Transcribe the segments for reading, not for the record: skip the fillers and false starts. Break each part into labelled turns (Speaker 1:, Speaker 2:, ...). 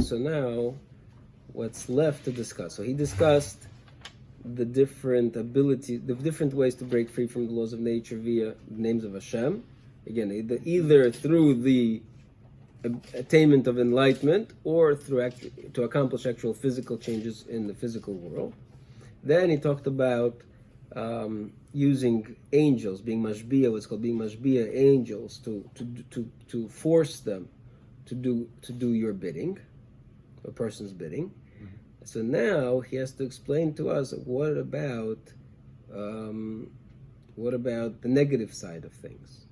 Speaker 1: So now, what's left to discuss? So he discussed the different ways to break free from the laws of nature via the names of Hashem. Again, either through the attainment of enlightenment or to accomplish actual physical changes in the physical world. Then he talked about using angels, being mashbia, what's called being mashbia, angels to force them to do your bidding, a person's bidding. So now he has to explain to us what about the negative side of things,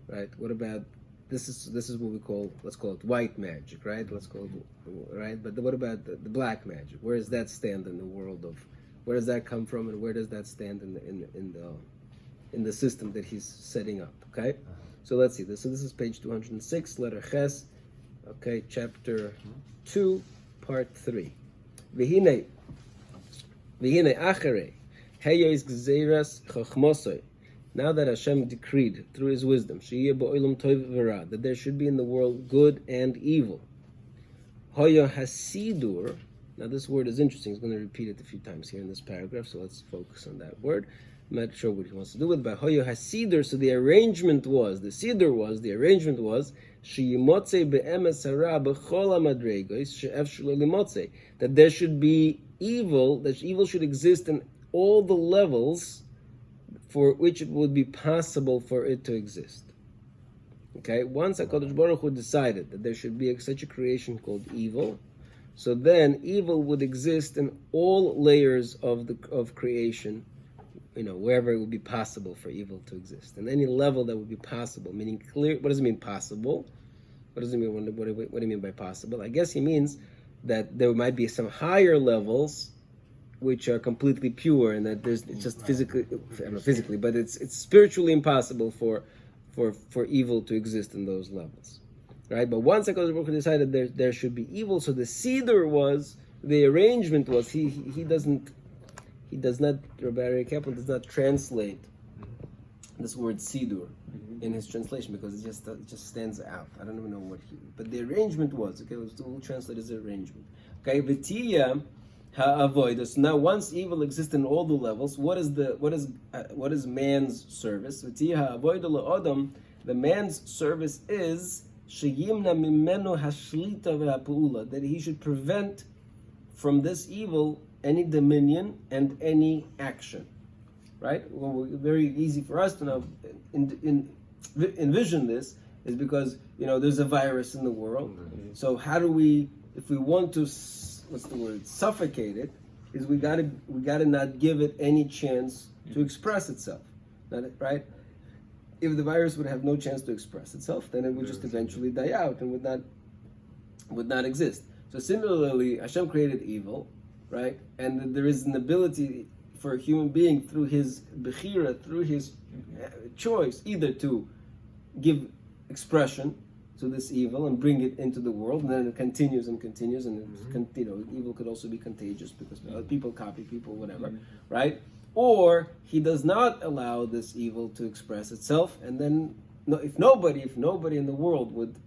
Speaker 1: right? What about this is what we call, let's call it white magic, right? Let's call it right. But what about the black magic? Where does that stand in the world of? Where does that come from, and where does that stand in the system that he's setting up? Okay, so let's see this. So this is page 206, letter Ches. Okay, chapter 2, part 3. V'hinei acharei heyois gzeiras chochmosoi. Now that Hashem decreed through His wisdom, sheyeh ba'olam tov v'ra, that there should be in the world good and evil. Hoyo hasidur. Now this word is interesting. He's going to repeat it a few times here in this paragraph, so let's focus on that word. I'm not sure what he wants to do with it, but Hoyo hasidur. So the arrangement was sheyimotze be'emes hara b'chol hamadregos she'efshar lo limotze, that there should be evil, that evil should exist in all the levels for which it would be possible for it to exist. Okay, once HaKadosh Baruch Hu decided that there should be such a creation called evil, so then evil would exist in all layers of creation, wherever it would be possible for evil to exist, and any level that would be possible. Meaning clear. What does it mean possible? What does it mean? What do you mean by possible? I guess he means that there might be some higher levels which are completely pure, and that it's just physically, but it's spiritually impossible for evil to exist in those levels, right? But once HaKadosh Baruch Hu decided there should be evil, so the siddur was, the arrangement was, Rabbi Aryeh Kaplan does not translate this word siddur in his translation, because it just stands out. I don't even know but the arrangement was, okay, we'll translate as arrangement. Okay, v'tiya ha'avodah. So now, once evil exists in all the levels, what is man's service? V'tiya ha'avodah la'odam. The man's service is sheyimna mimenu hashlita v'ha'pu'ula, that he should prevent from this evil any dominion and any action. Right? Well, very easy for us to know, envision this, is because there's a virus in the world. So how do we, if we want to, suffocate it, is we gotta not give it any chance to express itself. Right? If the virus would have no chance to express itself, then it would just eventually die out and would not exist. So similarly, Hashem created evil, right? And there is an ability for a human being, through his bechira, through his choice, either to give expression to this evil and bring it into the world, and then it continues, and evil could also be contagious because people copy people, whatever, right? Or he does not allow this evil to express itself, and then if nobody in the world would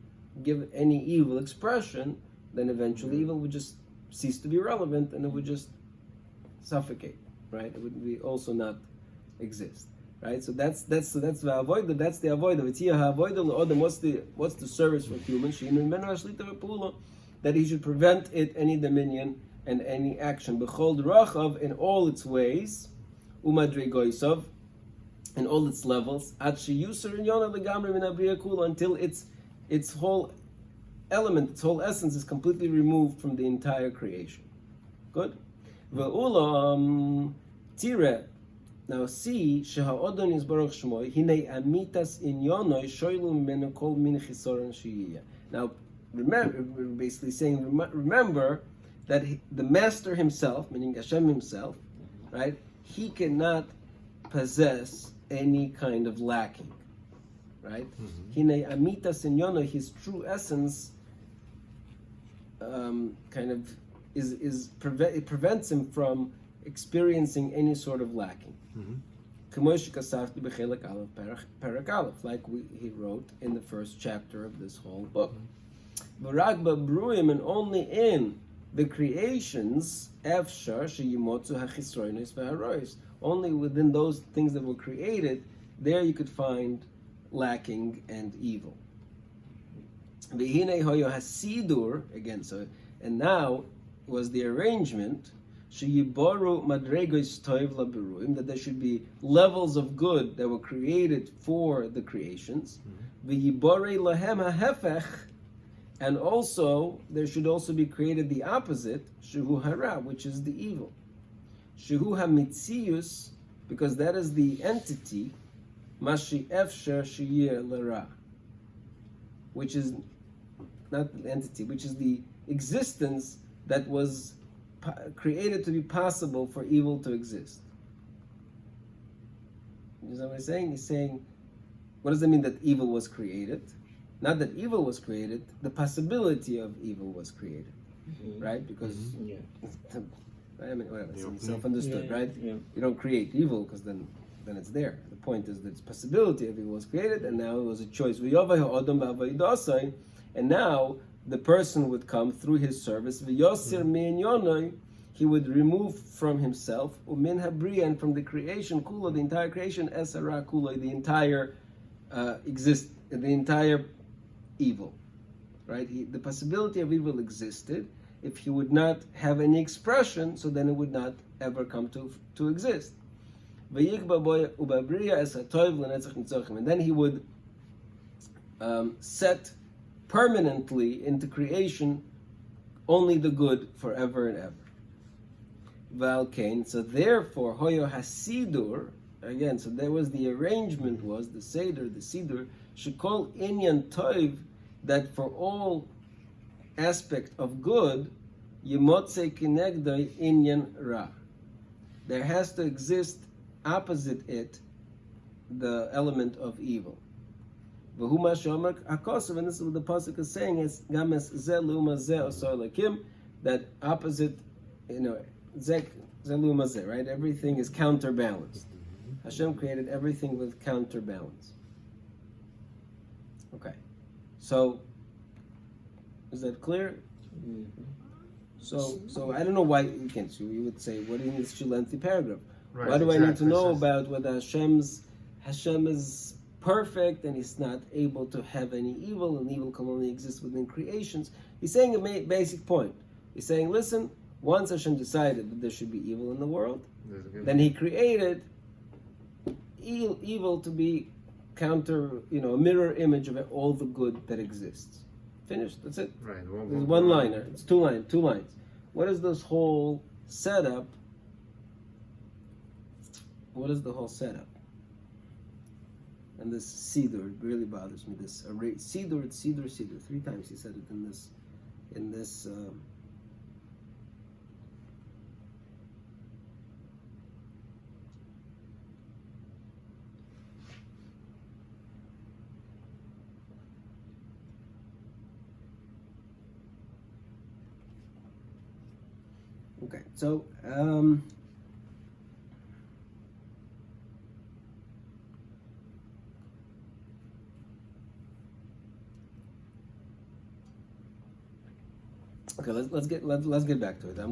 Speaker 1: give any evil expression, then eventually evil would just cease to be relevant, and it would just suffocate, right? It would be also not exist, right? So that's the avodah. That's the avodah. What's the service for humans? That he should prevent it any dominion and any action. B'chol d'rachav, in all its ways, umadregoisav, in all its levels, until its whole element, its whole essence is completely removed from the entire creation. Good? Tire. Now see, Sheha'odon is Baruch Shmoy, Hinei Amitas Inyonoi, Shoilu Menu Kol Min Chisoron Shiyya. Now, remember, we're basically saying, remember that the Master himself, meaning Hashem himself, right, he cannot possess any kind of lacking, right? Hinei Amitas Inyonoi, his true essence, it prevents him from experiencing any sort of lacking. Like he wrote in the first chapter of this whole book. V'rak b'bruim, and only in the creations, efshar sheyimotzu hachisroinos v'harois. Only within those things that were created, there you could find lacking and evil. V'hinei hoyo hasidur, again, so, and now was the arrangement, sheyiboru madregos toiv laberuim, that there should be levels of good that were created for the creations. V'yiborei lahem hahefech, and also there should also be created the opposite, shehu hara, which is the evil. Shehu hamitzius, because that is the entity, mashi efsher sheyeh lara, which is not the entity, which is the existence that was created to be possible for evil to exist. You know what I'm saying? He's saying, what does it mean that evil was created? Not that evil was created, the possibility of evil was created, right? Because, I mean, whatever, it's self-understood, right? Yeah. You don't create evil because then it's there. The point is that the possibility of evil was created, and now it was a choice. And now the person would come through his service. He would remove from himself, and from the creation, kula, the entire creation, esara kula, the entire the entire evil, right? The possibility of evil existed. If he would not have any expression, so then it would not ever come to exist. And then he would set permanently into creation only the good forever and ever. Valkain. So therefore, hoyo hasidur, again, so there was the arrangement, was the seder, the sidur, shekol inyan toiv, that for all aspect of good, yimotze kinegdoi inyan ra. There has to exist opposite it the element of evil. V'hu shomer hakosav, and this is what the pasuk is saying, is games ze luma ze osor lakim, that opposite, ze luma ze, right? Everything is counterbalanced. Hashem created everything with counterbalance. Okay, so is that clear? So I don't know why you can't. So you would say, what do you need such a lengthy paragraph? Right, why do I need to know about whether Hashem is perfect and he's not able to have any evil, and evil can only exist within creations? He's saying a basic point. He's saying, listen, once Hashem decided that there should be evil in the world, then he created evil to be a mirror image of all the good that exists. Finished. That's it. Right. One liner. It's two lines. What is this whole setup? What is the whole setup? And this sidur, it really bothers me. This array, sidur. 3 times he said it in this. Okay, so let's get back to it. I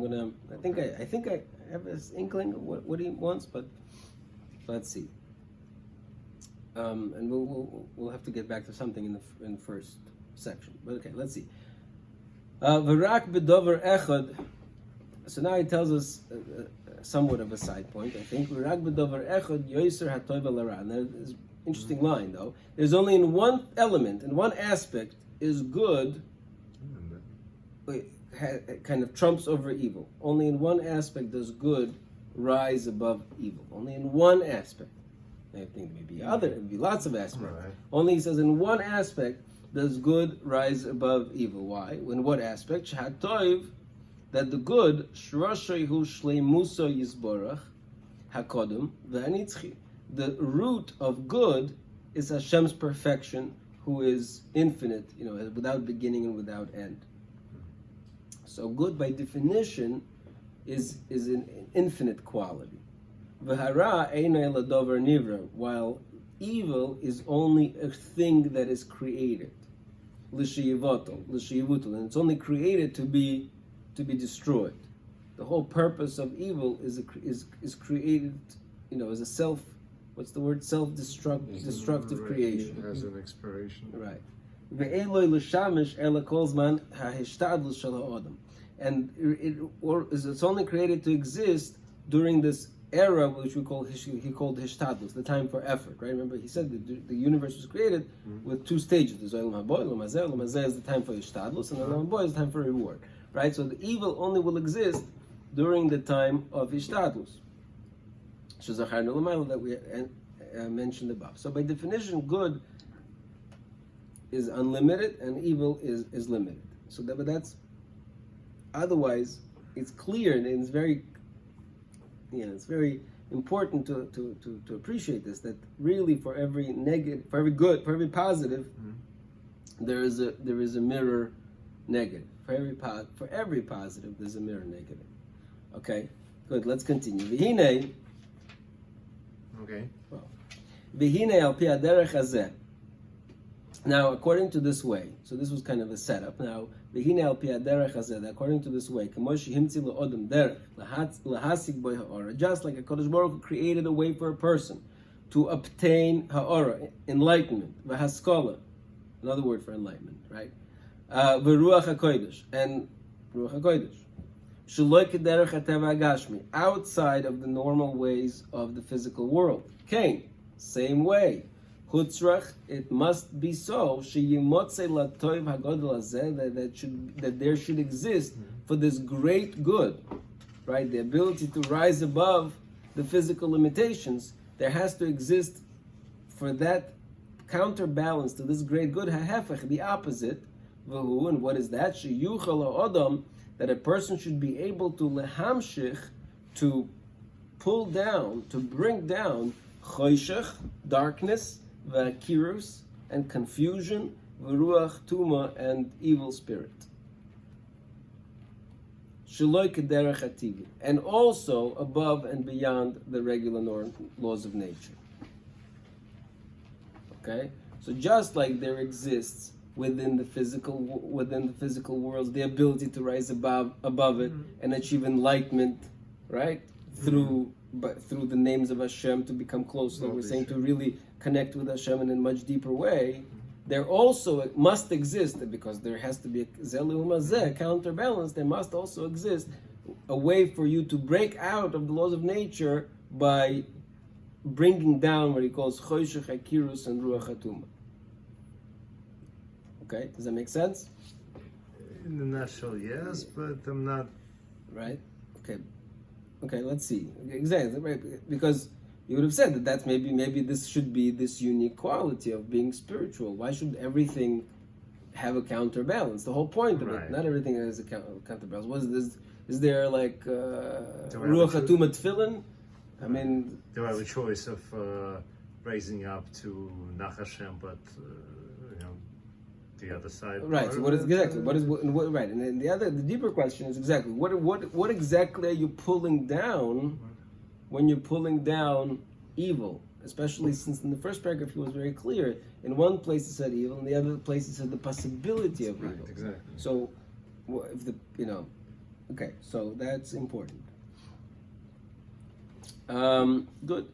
Speaker 1: think I have this inkling of what he wants, but let's see. And we'll have to get back to something in the first section. But okay, let's see. V'rak b'dover echad. So now he tells us somewhat of a side point, I think. V'rak b'dover echad yoser hatov lara. And there's an interesting line, though. There's only in one element, in one aspect, is good kind of trumps over evil. Only in one aspect does good rise above evil. Only in one aspect. I think maybe lots of aspects. Right. Only, he says, in one aspect does good rise above evil. Why? In what aspect? Sh'hatoiv, that the good, sh'roshehu shleimuso yisborach, hakodem v'hanitzchi. The root of good is Hashem's perfection, who is infinite, without beginning and without end. So good, by definition, is an infinite quality. V'hara einay ladover nivra, while evil is only a thing that is created. l'shiyivutul, and it's only created to be destroyed. The whole purpose of evil is created, as a self-destructive creation.
Speaker 2: As an expiration.
Speaker 1: Right. Ve'eloi l'shamish ela kol zman ha'hishtadlus shel ha'odam. And it's only created to exist during this era, which he called hishtadlus, the time for effort. Right? Remember, he said that the universe was created with two stages. There's olam haba, olam hazeh. Olam hazeh is the time for hishtadlus, and olam haba is the time for reward. Right? So the evil only will exist during the time of hishtadlus, that we mentioned above. So by definition, good is unlimited and evil is limited. So but that's otherwise it's clear, and it's very important to appreciate this, that really for every negative, for every good, for every positive, there is a mirror negative. For every positive, there's a mirror negative. Okay, good. Let's continue. V'hinei.
Speaker 2: Okay.
Speaker 1: V'hinei al pi derech hazeh. Now, according to this way, so this was kind of a setup. Now, v'hinei al pi derech hazeh. According to this way, just like HaKadosh Baruch Hu created a way for a person to obtain ha'ora, enlightenment, v'haskola, another word for enlightenment, right? V'ruach hakodesh, and ruach hakodesh. Outside of the normal ways of the physical world. Cain, same way. Hutzrach, it must be so. That there should exist for this great good, right? The ability to rise above the physical limitations. There has to exist for that counterbalance to this great good. Hahefech, the opposite. V'hu, and what is that? Sheyuchal ha'odam, that a person should be able to lehamshich, to pull down, to bring down choshech, darkness, v'akirus, and confusion, v'ruach tuma, and evil spirit. Sheloi kederech hativi, and also above and beyond the regular laws of nature. Okay, so just like there exists within the physical worlds the ability to rise above it and achieve enlightenment, right? Through the names of Hashem, to become close, like we're saying, to really connect with Hashem in a much deeper way. There also must exist, because there has to be a counterbalance. There must also exist a way for you to break out of the laws of nature by bringing down what he calls choshech, akirus, and ruach hatuma. Okay, does that make sense?
Speaker 2: In a nutshell, yes, but I'm not.
Speaker 1: Right? Okay, let's see. Exactly, right? Because you would have said that that's maybe this should be this unique quality of being spiritual. Why should everything have a counterbalance? The whole point of it, not everything has a counterbalance. What is this? Is there like ruach hatuma tefillin? I mean,
Speaker 2: do I have a choice of raising up to Derech HaShem, but the other side?
Speaker 1: Right. So what is exactly? Right? And then the deeper question is exactly what exactly are you pulling down when you're pulling down evil? Especially since in the first paragraph he was very clear. In one place he said evil, in the other place he said the possibility of evil.
Speaker 2: Right. Exactly.
Speaker 1: So, if okay, so that's important. Good.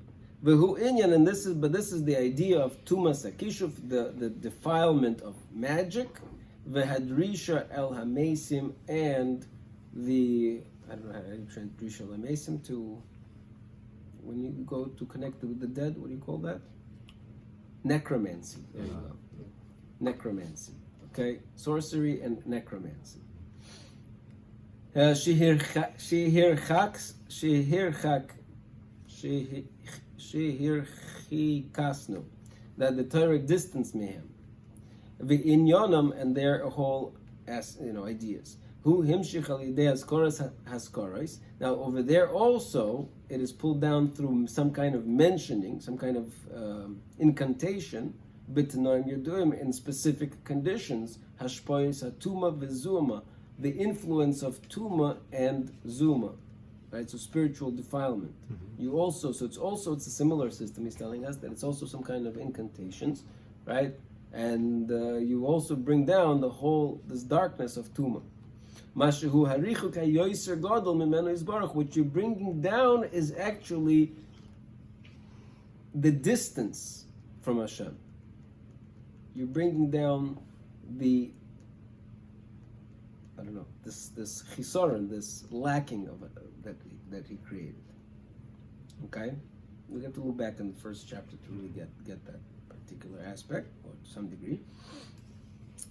Speaker 1: V'hu inyan, and this is the idea of tumas akishuf, the defilement of magic, v'hadrisha el hamesim, and the, I don't know how to translate drisha el hamesim, to when you go to connect with the dead. What do you call that? Necromancy. There you go. Necromancy. Okay, sorcery and necromancy. Shehirchikasnu, that the Torah distanced mehem. V'inyanam, and their whole ideas. Who himshich al yidei haskoros. Now over there also it is pulled down through some kind of mentioning, some kind of incantation, b'tanoim yaduim, in specific conditions. Hashpoyis hatuma v'zuma, the influence of tuma and zuma. Right, so spiritual defilement. You also, it's a similar system. He's telling us that it's also some kind of incantations, right? and you also bring down this darkness of Tuma. What you're bringing down is actually the distance from Hashem. You're bringing down this chisaron, this lacking of it that he created. Okay, we have to look back in the first chapter to really get that particular aspect, or to some degree.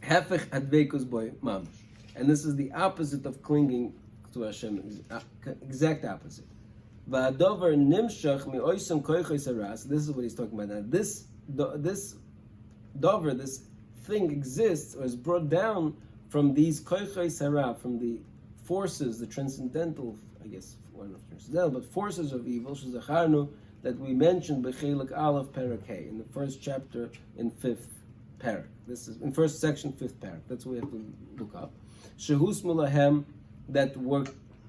Speaker 1: Hefech advekus boy mamash, and this is the opposite of clinging to Hashem. Exact opposite. Va'adover nimshach mi'oisam koichos haras. This is what he's talking about now. This dover, this thing exists or is brought down from these koichos hara, from the forces, the transcendental, I guess, well, not transcendental, but forces of evil, shezacharnu, that we mentioned b'chelik aleph parak hey, in the first chapter in 5th parak. This is in first section 5th parak. That's what we have to look up. Shehus mulahem, that were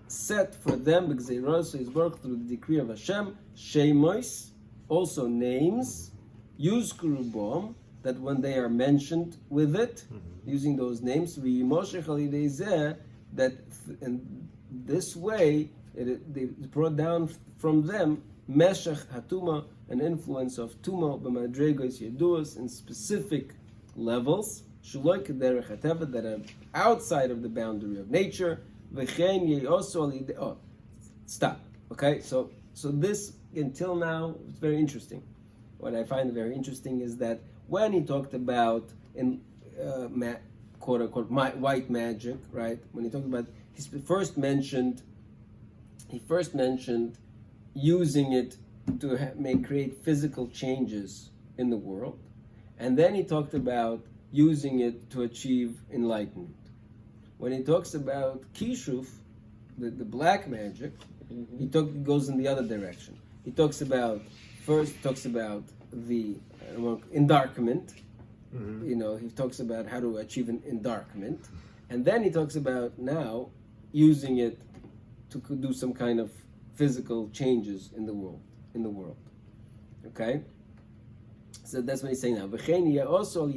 Speaker 1: set for them b'gzeiros yizborch, through the decree of Hashem, shemois, also names, yuzkuru bom, that when they are mentioned with it, using those names, that in this way they brought down from them meshach hatuma, an influence of tuma b'madregos yeduos, in specific levels, shuloy kederech hateva, that are outside of the boundary of nature. V'chein yeoso stop. Okay, so this until now it's very interesting. What I find very interesting is that when he talked about in quote unquote white magic, right? When he talked about, he first mentioned using it to create physical changes in the world, and then he talked about using it to achieve enlightenment. When he talks about kishuf, the black magic, he goes in the other direction. He talks about the endarkment. He talks about how to achieve an endarkment, and then he talks about now using it to do some kind of physical changes in the world. Okay, so that's what he's saying now. And also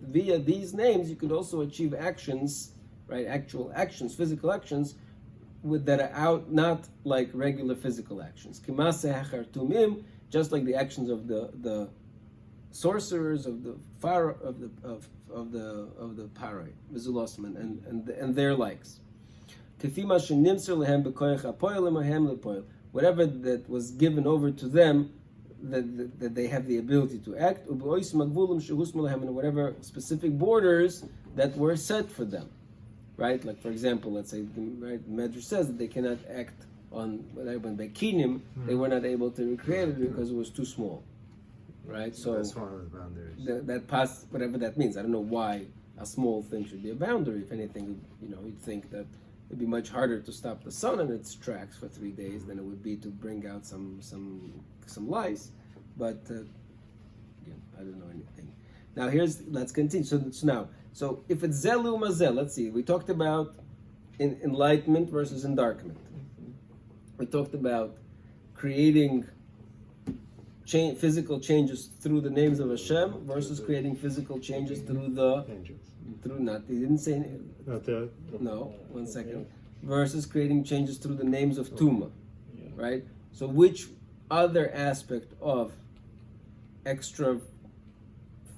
Speaker 1: via these names, you could also achieve actions, right? Actual actions, physical actions, that are out, not like regular physical actions. Just like the actions of the sorcerers, of the pharaoh, of the parai, Mizulosman, and their likes. Whatever that was given over to them, that they have the ability to act, and whatever specific borders that were set for them. Right? Like, for example, let's say the Medrash says that they cannot act on when Bekinim, they were not able to recreate it because it was too small. Right? So
Speaker 2: that's one of the boundaries.
Speaker 1: Whatever that means. I don't know why a small thing should be a boundary. If anything, you'd think that it'd be much harder to stop the sun in its tracks for 3 days than it would be to bring out some lice. But again, I don't know anything. Now let's continue. So if it's zelu mazel, let's see. We talked about enlightenment versus endarkment. We talked about creating physical changes through the names of Hashem versus creating physical changes through the
Speaker 2: Angels.
Speaker 1: He didn't say
Speaker 2: Not that.
Speaker 1: no. 1 second. Versus creating changes through the names of Tuma, right? So which other aspect of extra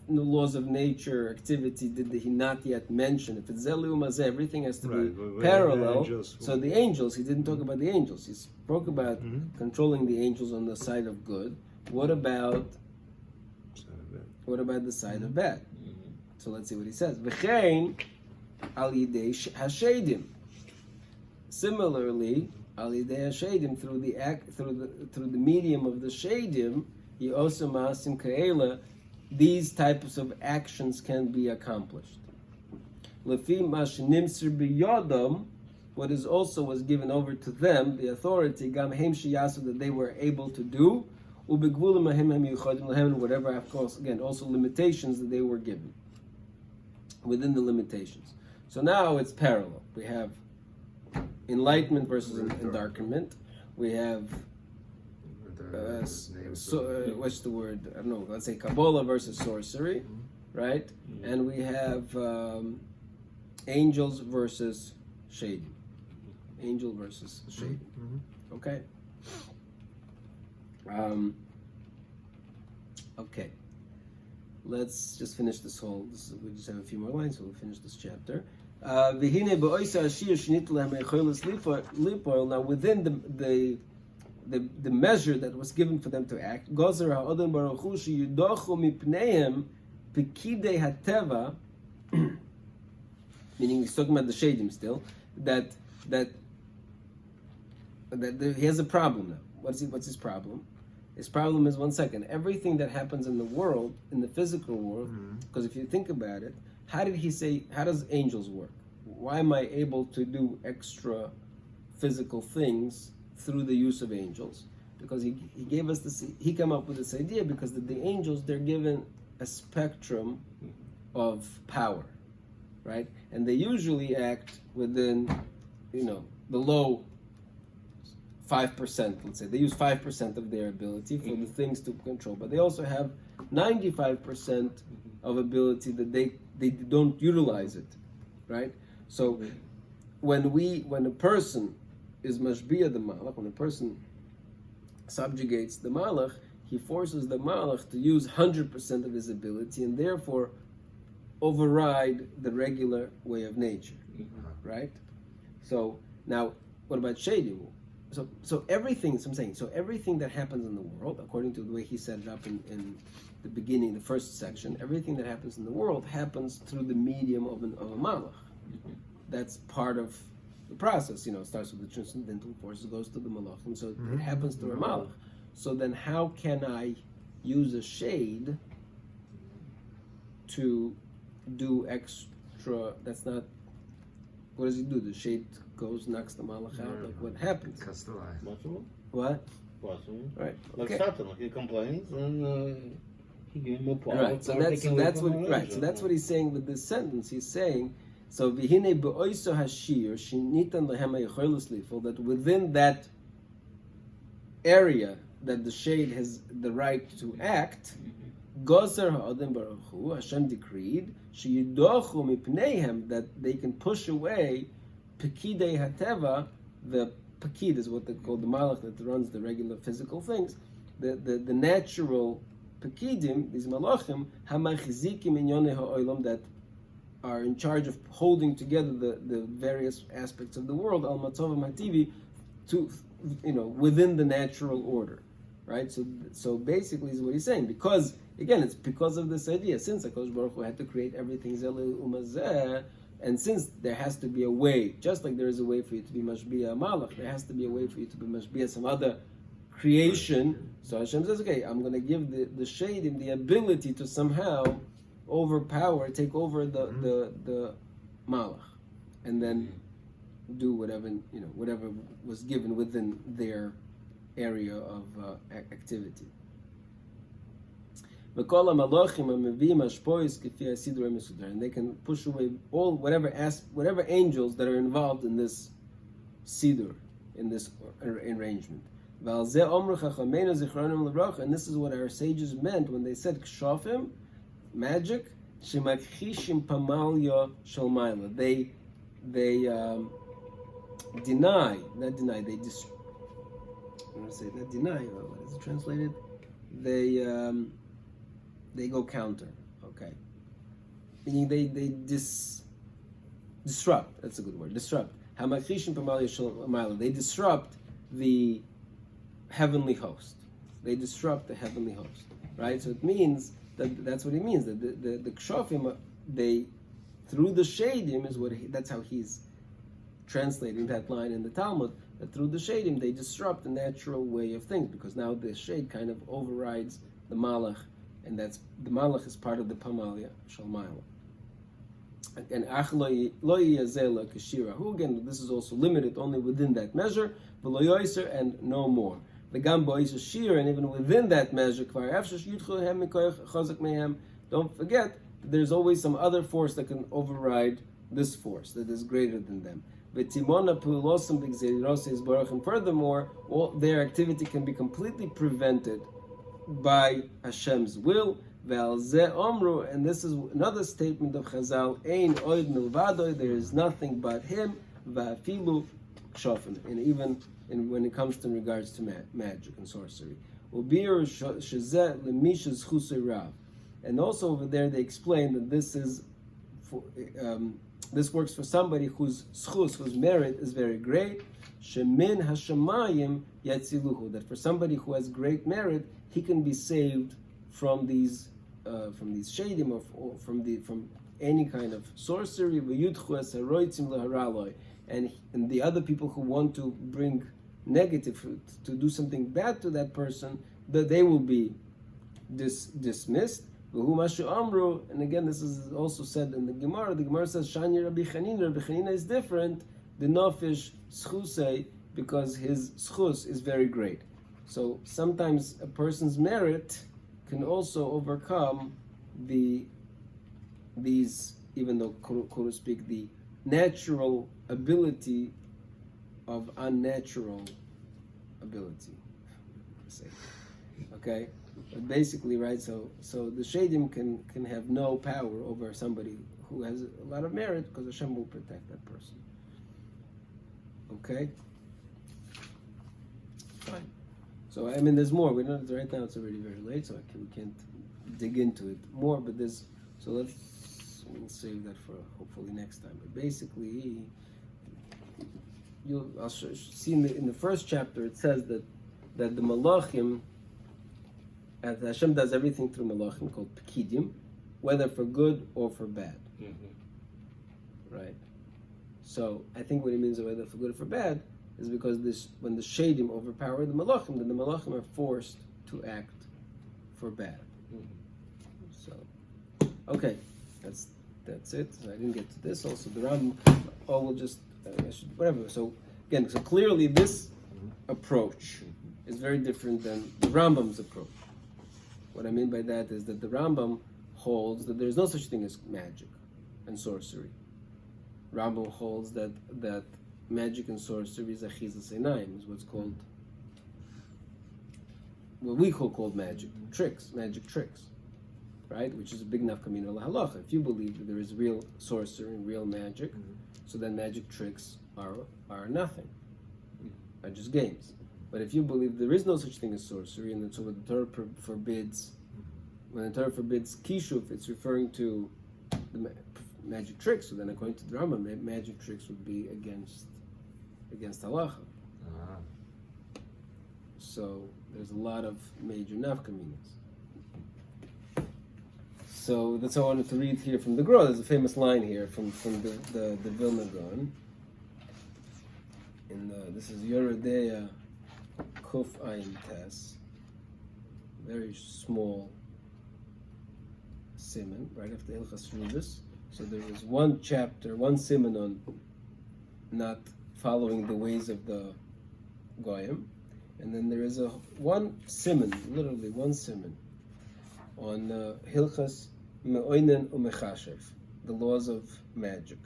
Speaker 1: laws of nature activity did he not yet mention? If it's Zelu Mazeh, everything has to be parallel. So the angels, he didn't talk about the angels. He spoke about controlling the angels on the side of good. What about the side of bad? So let's see what he says. V'chein al yidei hashedim. Similarly, al yidei hashedim, through the medium of the shadim, he also masim kaela, these types of actions can be accomplished. Lefi mashnimser biyodam, what is also was given over to them, the authority, gam heim shiyasu, that they were able to do, ubegvulim ahem yuchadim lehem, whatever, of course, again, also limitations that they were given within the limitations. So now it's parallel. We have enlightenment versus endarkenment. We have
Speaker 2: names.
Speaker 1: What's the word? I don't know. Let's say Kabbalah versus sorcery, right? And we have angels versus shading. Angel versus shading. Okay. Okay. Let's just finish this whole. We just have a few more lines, so we'll finish this chapter. Now, within the measure that was given for them to act, meaning he's talking about the shadim still, that he has a problem now. What's his problem? His problem is, one second, everything that happens in the world, in the physical world, because if you think about it, how does angels work? Why am I able to do extra physical things through the use of angels? Because he gave us this, he came up with this idea because the angels, they're given a spectrum of power, right? And they usually act within, the low 5%, let's say. They use 5% of their ability for the things to control, but they also have 95% of ability that they don't utilize it, right? So when a person is mashbiya the malach, when a person subjugates the malach, he forces the malach to use 100% of his ability and therefore override the regular way of nature, right? So now, what about shadim? So everything, so I'm saying, so everything that happens in the world, according to the way he set it up in the beginning, the first section, everything that happens in the world happens through the medium of a malach. That's part of the process. It starts with the transcendental forces, goes to the malachim, so it happens through a malach. So then how can I use a shade to do extra? That's not, what does he do? The shade goes, knocks the malach out, like what happens?
Speaker 3: Possible.
Speaker 1: What?
Speaker 3: Possible.
Speaker 1: Right.
Speaker 3: Like
Speaker 1: Okay.
Speaker 3: Satan, he complains and he gives him a power.
Speaker 1: Right. So that's what he's saying with this sentence. He's saying, so v'hinei be'oiso hashir shinitan lehem ha'yecholus lifol, that within that area that the shade has the right to act, gozer ha'odem baruch hu, Hashem decreed, sheyidochu mipneihem, that they can push away pekidei hateva. The pekid is what they call the malach that runs the regular physical things. The natural pekidim, these malachim, hamachzikim inyonei ha'olam, that are in charge of holding together the various aspects of the world, al matzav hativi, to within the natural order, right? So basically is what he's saying, because again it's because of this idea, since HaKadosh Baruch Hu had to create everything zelil umazeh, and since there has to be a way, just like there is a way for you to be mashbiya malach, there has to be a way for you to be mashbiya some other creation. So Hashem says, okay, I'm going to give the shadim the ability to somehow take over the malach, and then do whatever was given within their area of activity. And they can push away all whatever angels that are involved in this siddur, in this arrangement. And this is what our sages meant when they said kshafim, magic, shemakchishim pamalya shalmaila. They deny, not deny. They just, I'm going to say not deny. What is it translated? They go counter. Okay, meaning they disrupt. That's a good word. Disrupt. Hamakchishim pamalya shalmaila. They disrupt the heavenly host. They disrupt the heavenly host. Right. So it means. That's what he means. That the kshofim, they through the shadim is that's how he's translating that line in the Talmud. That through the shadim they disrupt the natural way of things, because now the shade kind of overrides the malach, and that's the malach is part of the pamalya shalmaila. And achloi lo yazela kashira. Who again? This is also limited only within that measure. V'lo yoiser, and no more. The gamba is a shear, and even within that measure, don't forget that there's always some other force that can override this force that is greater than them. V'timona pu'ulosam b'gzeirosei yisborach, and furthermore, all their activity can be completely prevented by Hashem's will. Ve'al zeh omru, and this is another statement of Chazal, ein oid milvadoi, there is nothing but Him, va'afilu shofen, and even when it comes to regards to magic and sorcery. Ubir shezeh lemishes chusei rav, and also over there they explain that this is for, this works for somebody whose schus, whose merit is very great. Shemin hashamayim yatziluhu, that for somebody who has great merit, he can be saved from these shadim, or from any kind of sorcery. V'yudchu es haroitzim leharaloi, and the other people who want to bring negative, to do something bad to that person, that they will be dismissed. And again, this is also said in the Gemara. The Gemara says, Shani Rabbi Chanina. Rabbi Chanina is different, the Nofish Schusei, because his schus is very great. So sometimes a person's merit can also overcome these, even though, quote to speak, the natural ability of unnatural ability. Okay? But basically, right, so the Shadim can have no power over somebody who has a lot of merit, because Hashem will protect that person. Okay? Fine. So, I mean, there's more. We're not, right now it's already very late, so we can't dig into it more, but we'll save that for hopefully next time. But basically, I'll see in the first chapter, it says that the Malachim, and Hashem does everything through Malachim called Pekidim, whether for good or for bad. Mm-hmm. Right? So I think what he means by whether for good or for bad is because when the Shadim overpower the Malachim, then the Malachim are forced to act for bad. Mm-hmm. So, okay, that's it. So I didn't get to this. Also, the Rambam, we'll just, whatever. So again, so clearly this approach is very different than the Rambam's approach. What I mean by that is that the Rambam holds that there is no such thing as magic and sorcery. Rambam holds that magic and sorcery is achizas einayim, is what's called, what we call magic tricks, right? Which is a big nafkamina lahalacha. If you believe that there is real sorcery and real magic, so then magic tricks are nothing, are just games. But if you believe there is no such thing as sorcery, and so when the Torah forbids kishuf, it's referring to the magic tricks. So then, according to the Rambam, magic tricks would be against halacha. So there's a lot of major nafkaminas. So that's what I wanted to read here from the Gra. There's a famous line here from the Vilna Gaon. This is Yoredeya Kuf Ayin Tes, very small siman, right after Hilchas Rubis. So there is one chapter, one siman on not following the ways of the Goyim, and then there is one siman, literally one siman, on Hilchas Me'oinen Umechashev, the laws of magic.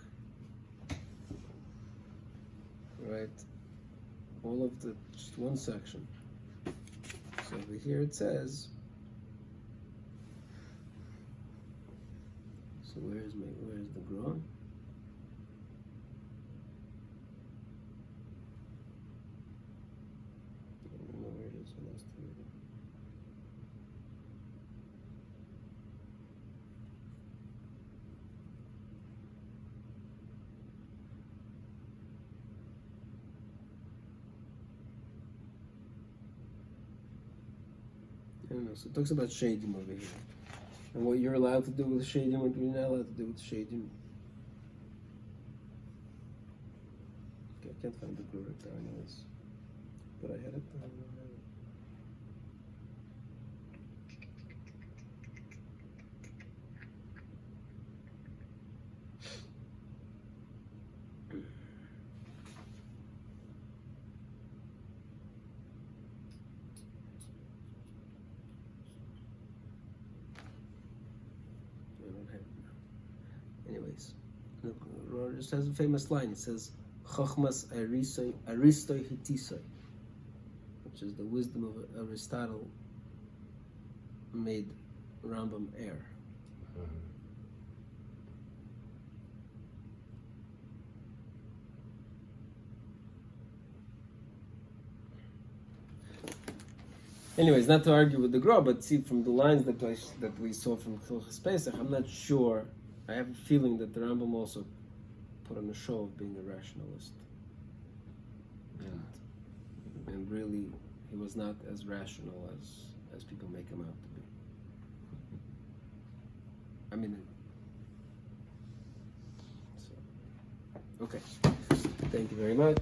Speaker 1: Right? All of just one section. So over here it says, so where's the Gra? I don't know where it is. I lost it. I don't know. So it talks about shadim over here, and what you're allowed to do with shadim, what you're not allowed to do with shadim. Okay, I can't find the Gra right there, anyways. But I had it. I don't know. Anyways, it just has a famous line. It says, Chochmas Aristoi Hitisoi, which is the wisdom of Aristotle, made Rambam err. Anyways, not to argue with the Gra, but see from the lines that we saw from Hilchos Pesach, I'm not sure. I have a feeling that the Rambam also put on a show of being a rationalist, and really he was not as rational as people make him out to be. I mean, so okay. Thank you very much.